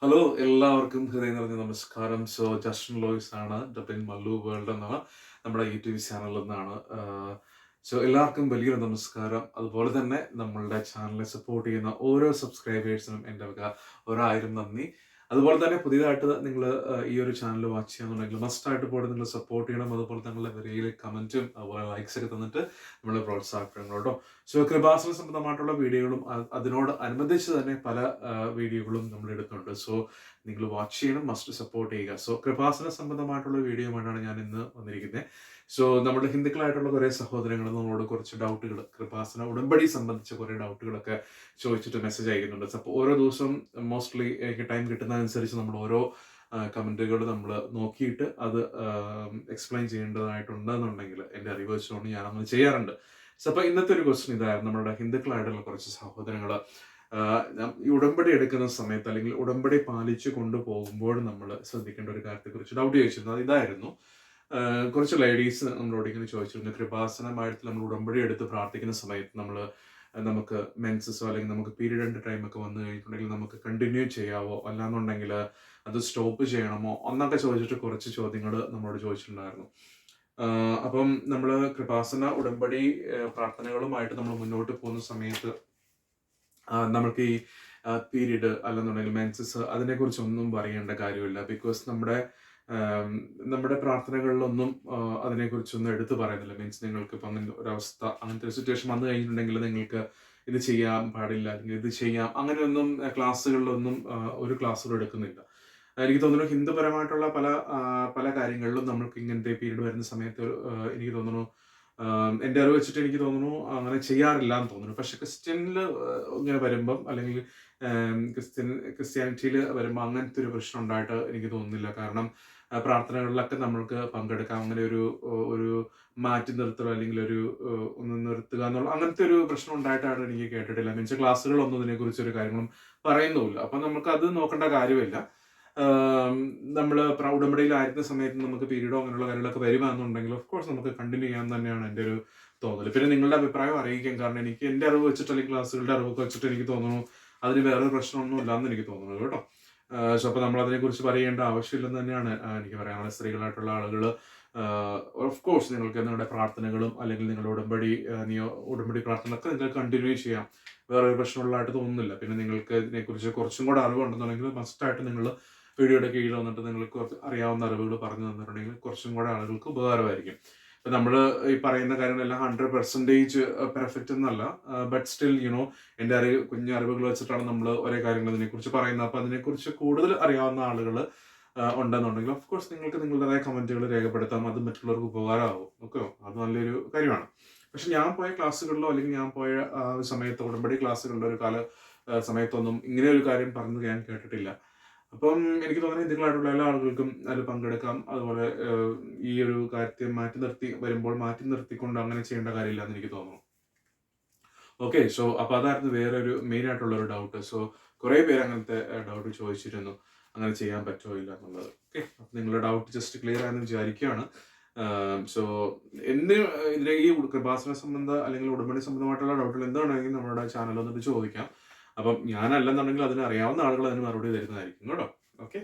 Hello എല്ലാവർക്കും ഹൃദയം നിറഞ്ഞ നമസ്കാരം. ജസ്റ്റിൻ ലോയ്സ് ആണ് ഡബിൻ മല്ലു വേൾഡ് എന്ന നമ്മുടെ യൂട്യൂബ് ചാനലിൽ നിന്നാണ്. എല്ലാവർക്കും വലിയൊരു നമസ്കാരം. അതുപോലെ തന്നെ നമ്മളുടെ ചാനലിനെ സപ്പോർട്ട് ചെയ്യുന്ന ഓരോ സബ്സ്ക്രൈബേഴ്സിനും എൻ്റെ വക ഒരായിരം നന്ദി. അതുപോലെ തന്നെ പുതിയതായിട്ട് നിങ്ങൾ ഈ ഒരു ചാനൽ വാച്ച് ചെയ്യാന്നുണ്ടെങ്കിൽ മസ്റ്റായിട്ട് പോയിട്ട് നിങ്ങൾ സപ്പോർട്ട് ചെയ്യണം. അതുപോലെ നിങ്ങളുടെ വിലയിൽ കമൻറ്റും അതുപോലെ ലൈക്സ് ഒക്കെ തന്നിട്ട് നമ്മളെ പ്രോത്സാഹിപ്പിക്കണം കേട്ടോ. കൃപാസന സംബന്ധമായിട്ടുള്ള വീഡിയോകളും അതിനോട് അനുബന്ധിച്ച് തന്നെ പല വീഡിയോകളും നമ്മൾ എടുക്കുന്നുണ്ട്. നിങ്ങൾ വാച്ച് ചെയ്യണം, മസ്റ്റ് സപ്പോർട്ട് ചെയ്യുക. കൃപാസന സംബന്ധമായിട്ടുള്ള വീഡിയോയുമായിട്ടാണ് ഞാൻ ഇന്ന് വന്നിരിക്കുന്നത്. നമ്മുടെ ഹിന്ദുക്കളായിട്ടുള്ള കുറേ സഹോദരങ്ങൾ നമ്മളോട് കുറച്ച് ഡൗട്ടുകൾ, കൃപാസന ഉടമ്പടി സംബന്ധിച്ച കുറേ ഡൗട്ടുകളൊക്കെ ചോദിച്ചിട്ട് മെസ്സേജ് അയക്കുന്നുണ്ട്. അപ്പോൾ ഓരോ ദിവസവും മോസ്റ്റ്ലി എനിക്ക് ടൈം കിട്ടുന്നതനുസരിച്ച് നമ്മൾ ഓരോ കമൻറ്റുകൾ നമ്മൾ നോക്കിയിട്ട് അത് എക്സ്പ്ലെയിൻ ചെയ്യേണ്ടതായിട്ടുണ്ടെന്നുണ്ടെങ്കിൽ എൻ്റെ അറിവ് വെച്ചുകൊണ്ട് ഞാൻ അങ്ങനെ ചെയ്യാറുണ്ട്. അപ്പോൾ ഇന്നത്തെ ഒരു ക്വസ്റ്റ്യൻ ഇതായിരുന്നു. നമ്മുടെ ഹിന്ദുക്കളായിട്ടുള്ള കുറച്ച് സഹോദരങ്ങൾ ഈ ഉടമ്പടി എടുക്കുന്ന സമയത്ത് അല്ലെങ്കിൽ ഉടമ്പടി പാലിച്ചു കൊണ്ടുപോകുമ്പോൾ നമ്മൾ ശ്രദ്ധിക്കേണ്ട ഒരു കാര്യത്തെക്കുറിച്ച് ഡൗട്ട് ചോദിച്ചിരുന്നു. അത് ഇതായിരുന്നു. കുറച്ച് ലേഡീസ് നമ്മളോട് ഇങ്ങനെ ചോദിച്ചിരുന്നു, കൃപാസനമായിട്ട് നമ്മൾ ഉടമ്പടി എടുത്ത് പ്രാർത്ഥിക്കുന്ന സമയത്ത് നമുക്ക് മെൻസസോ അല്ലെങ്കിൽ നമുക്ക് പീരിയഡിൻ്റെ ടൈമൊക്കെ വന്നു കഴിഞ്ഞിട്ടുണ്ടെങ്കിൽ നമുക്ക് കണ്ടിന്യൂ ചെയ്യാവോ, അല്ലാന്നുണ്ടെങ്കിൽ അത് സ്റ്റോപ്പ് ചെയ്യണമോ എന്നൊക്കെ ചോദിച്ചിട്ട് കുറച്ച് ചോദ്യങ്ങൾ നമ്മളോട് ചോദിച്ചിട്ടുണ്ടായിരുന്നു. അപ്പം നമ്മൾ കൃപാസന ഉടമ്പടി പ്രാർത്ഥനകളുമായിട്ട് നമ്മൾ മുന്നോട്ട് പോകുന്ന സമയത്ത് നമുക്ക് ഈ പീരീഡ് അല്ലെന്നുണ്ടെങ്കിൽ മെൻസസ് അതിനെക്കുറിച്ചൊന്നും പറയേണ്ട കാര്യമില്ല. ബിക്കോസ് നമ്മുടെ പ്രാർത്ഥനകളിലൊന്നും അതിനെക്കുറിച്ചൊന്നും എടുത്തു പറയുന്നില്ല. മീൻസ് നിങ്ങൾക്ക് ഇപ്പം അങ്ങനെ ഒരവസ്ഥ, അങ്ങനത്തെ ഒരു സിറ്റുവേഷൻ വന്നു കഴിഞ്ഞിട്ടുണ്ടെങ്കിൽ നിങ്ങൾക്ക് ഇത് ചെയ്യാൻ പാടില്ല അല്ലെങ്കിൽ ഇത് ചെയ്യാം, അങ്ങനെയൊന്നും ക്ലാസ്സുകളിലൊന്നും ഒരു ക്ലാസ്സുകളും എടുക്കുന്നില്ല. എനിക്ക് തോന്നുന്നു ഹിന്ദുപരമായിട്ടുള്ള പല കാര്യങ്ങളിലും നമ്മൾക്ക് ഇങ്ങനത്തെ പീരീഡ് വരുന്ന സമയത്ത് എനിക്ക് തോന്നുന്നു, എൻ്റെ അറിവ് വെച്ചിട്ട് എനിക്ക് തോന്നുന്നു അങ്ങനെ ചെയ്യാറില്ല എന്ന് തോന്നുന്നു. പക്ഷെ ക്രിസ്ത്യനിൽ ഇങ്ങനെ വരുമ്പം അല്ലെങ്കിൽ ക്രിസ്ത്യാനിറ്റിയിൽ വരുമ്പോൾ അങ്ങനത്തെ ഒരു പ്രശ്നം ഉണ്ടായിട്ട് എനിക്ക് തോന്നുന്നില്ല. കാരണം പ്രാർത്ഥനകളിലൊക്കെ നമ്മൾക്ക് പങ്കെടുക്കാം. അങ്ങനെ ഒരു മാറ്റി നിർത്തലോ അല്ലെങ്കിൽ ഒന്ന് നിർത്തുക എന്നുള്ള അങ്ങനത്തെ ഒരു പ്രശ്നം ഉണ്ടായിട്ടാണ് എനിക്ക് കേട്ടിട്ടില്ല. മീൻസ് ക്ലാസ്സുകളൊന്നും ഇതിനെക്കുറിച്ച് ഒരു കാര്യങ്ങളും പറയുന്നുമില്ല. അപ്പം നമുക്ക് അത് നോക്കേണ്ട കാര്യമില്ല. നമ്മൾ ഉടമ്പടിയിലായിരുന്ന സമയത്ത് നമുക്ക് പീരീഡോ അങ്ങനെയുള്ള കാര്യങ്ങളൊക്കെ വരുവാണെന്നുണ്ടെങ്കിൽ ഓഫ് കോഴ്സ് നമുക്ക് കണ്ടിന്യൂ ചെയ്യാൻ തന്നെയാണ് എൻ്റെ ഒരു തോന്നൽ. പിന്നെ നിങ്ങളുടെ അഭിപ്രായം അറിയിക്കാം. കാരണം എനിക്ക് എൻ്റെ അറിവ് വെച്ചിട്ട് അല്ലെങ്കിൽ ക്ലാസ്സുകളുടെ അറിവൊക്കെ വെച്ചിട്ട് എനിക്ക് തോന്നുന്നു അതിന് വേറൊരു പ്രശ്നമൊന്നും ഇല്ലാന്ന് എനിക്ക് തോന്നുന്നു കേട്ടോ. അപ്പോൾ നമ്മൾ അതിനെക്കുറിച്ച് പറയേണ്ട ആവശ്യമില്ലെന്ന് തന്നെയാണ് എനിക്ക് പറയാനുള്ളത്. സ്ത്രീകളായിട്ടുള്ള ആളുകൾ ഓഫ് കോഴ്സ് നിങ്ങൾക്ക് നിങ്ങളുടെ പ്രാർത്ഥനകളും അല്ലെങ്കിൽ നിങ്ങളുടെ ഉടമ്പടി പ്രാർത്ഥനകളൊക്കെ നിങ്ങൾക്ക് കണ്ടിന്യൂ ചെയ്യാം. വേറൊരു പ്രശ്നമുള്ളതായിട്ട് തോന്നുന്നില്ല. പിന്നെ നിങ്ങൾക്ക് ഇതിനെക്കുറിച്ച് കുറച്ചും കൂടെ അറിവുണ്ടെന്നുണ്ടെങ്കിൽ മസ്റ്റായിട്ട് നിങ്ങൾ വീഡിയോയുടെ കീഴിൽ വന്നിട്ട് നിങ്ങൾക്ക് കുറച്ച് അറിയാവുന്ന അറിവുകൾ പറഞ്ഞു തന്നിട്ടുണ്ടെങ്കിൽ കുറച്ചും കൂടെ ആളുകൾക്ക് ഉപകാരമായിരിക്കും. ഇപ്പം നമ്മൾ ഈ പറയുന്ന കാര്യങ്ങളെല്ലാം 100% പെർഫെക്റ്റ് എന്നല്ല. ബട്ട് സ്റ്റിൽ എൻ്റെ കുഞ്ഞു അറിവുകൾ വെച്ചിട്ടാണ് നമ്മൾ ഒരേ കാര്യങ്ങൾ ഇതിനെക്കുറിച്ച് പറയുന്നത്. അപ്പം അതിനെക്കുറിച്ച് കൂടുതൽ അറിയാവുന്ന ആളുകൾ ഉണ്ടെന്നുണ്ടെങ്കിൽ ഓഫ് കോഴ്സ് നിങ്ങൾക്ക് നിങ്ങളുടേതായ കമൻറ്റുകൾ രേഖപ്പെടുത്താം. അത് മറ്റുള്ളവർക്ക് ഉപകാരമാവും. ഓക്കെ, അത് നല്ലൊരു കാര്യമാണ്. പക്ഷെ ഞാൻ പോയ ക്ലാസ്സുകളിലോ അല്ലെങ്കിൽ ഞാൻ പോയ സമയത്ത് ഉടമ്പടി ക്ലാസ്സുകളുടെ ഒരു സമയത്തൊന്നും ഇങ്ങനെ ഒരു കാര്യം പറഞ്ഞത് ഞാൻ കേട്ടിട്ടില്ല. അപ്പം എനിക്ക് തോന്നുന്നത് ഹിന്ദുക്കളായിട്ടുള്ള എല്ലാ ആളുകൾക്കും അതിൽ പങ്കെടുക്കാം. അതുപോലെ ഈ ഒരു കാര്യത്തെ മാറ്റി നിർത്തിക്കൊണ്ട് അങ്ങനെ ചെയ്യേണ്ട കാര്യമില്ല എന്ന് എനിക്ക് തോന്നുന്നു. ഓക്കെ, അപ്പോൾ അതായിരുന്നു വേറെ ഒരു മെയിൻ ആയിട്ടുള്ള ഒരു ഡൗട്ട്. കുറേ പേര് അങ്ങനത്തെ ഡൗട്ട് ചോദിച്ചിരുന്നു, അങ്ങനെ ചെയ്യാൻ പറ്റുമോ ഇല്ല എന്നുള്ളത്. ഓക്കെ, അപ്പം നിങ്ങളുടെ ഡൗട്ട് ജസ്റ്റ് ക്ലിയർ ആയെന്ന് വിചാരിക്കുകയാണ്. ഇതിലെ ഈ കൃപാസന അല്ലെങ്കിൽ ഉടമ്പടി സംബന്ധമായിട്ടുള്ള ഡൗട്ടുകൾ എന്താണെങ്കിലും നമ്മുടെ ചാനൽ വന്നിട്ട് ചോദിക്കാം. അപ്പം ഞാനല്ലെന്നുണ്ടെങ്കിൽ അതിനറിയാവുന്ന ആളുകൾ അതിന് മറുപടി തരുന്നതായിരിക്കും കേട്ടോ. ഓക്കെ.